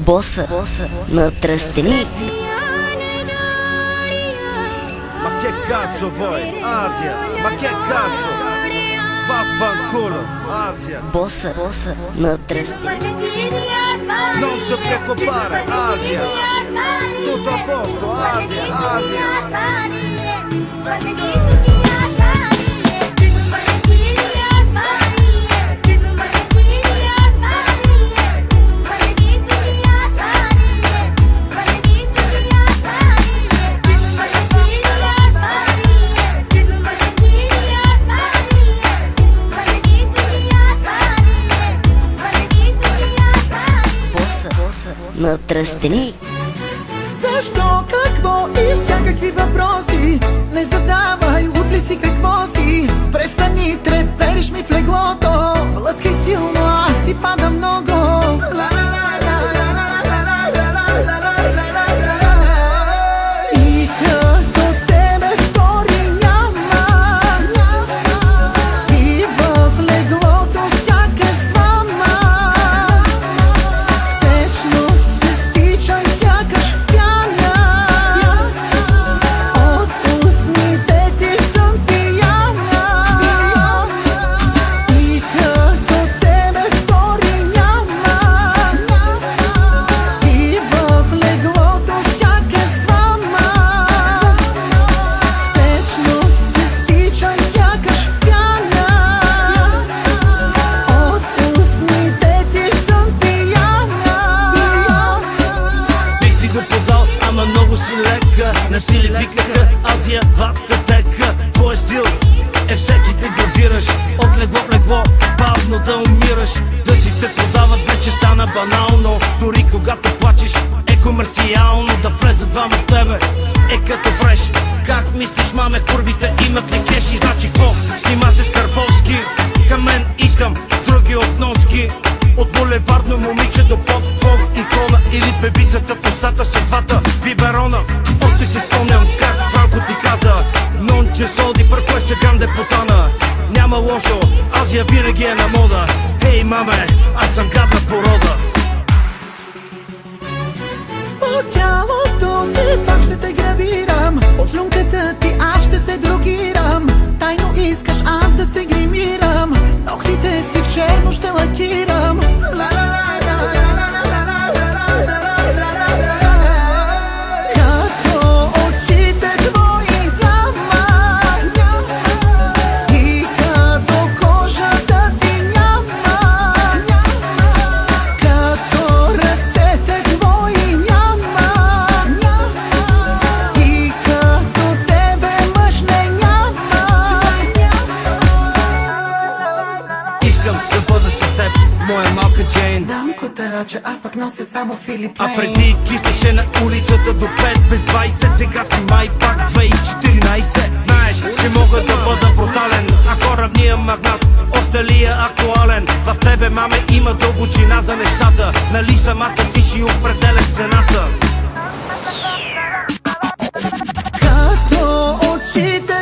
Боса на Тръстеник. Ma che cazzo vuoi? Asia, ma che cazzo? Vaffanculo, Asia. Боса на Тръстеник. Non ti preoccupare, Asia. Tutto a posto, Asia, Asia. На Тръстеник. Защо, какво и всякакви въпроси не задавай, утли си какво си. Престани, трепериш ми в леглото. Лъскай силно, аз си пада много. И като тебе втори няма. И в леглото сякаш с двама. Втечно се стичам сякаш в пяна. От устните ти съм пияна. И като тебе втори няма. И в леглото сякаш с двама. Втечно се стичам сякаш в пяна. От устните ти съм пияна. Бих ти го подал, ама много си лека. Не си ли викаха Азия, вататека? Твой стил е всеки да градираш. От легло в легло, бавно да умираш. Да си те продават вече стана банално. Дори когато плачеш е комерциално. Да влезат двама в тебе е като фреш. Как мислиш, маме, курвите имат ли кеши? Значи какво? Снима се с Карповски. Към мен искам други относки. От булевардно момиче до поп-фолк икона. Или певицата в устата с двата биберона. Още си спомням как Франко ти каза: нонче соди, пърко е сегам депутана. Няма лошо, Азия винаги е на мода. Хей, маме, аз съм гадна порода. По тялото си пак ще те гравирам. От слюнката ти аз ще се дрогирам. Тайно искаш аз да се гримирам. Ногтите си в черно ще лакирам. Като очите твои няма. И като кожата ти няма. Като ръцете твои няма. И като тебе мъж не няма. Искам да бъда с теб, моя малка Джейн. Знам котараче, аз пък нося само Филип А Лейн. преди кисташе на улицата до 5 без 20. Сега си май пак 2014. Знаеш, че мога да бъда брутален. Ако равния магнат още ли е актуален? В тебе, маме, има дълбочина за нещата. Нали самата ти си определяш цената? Като очите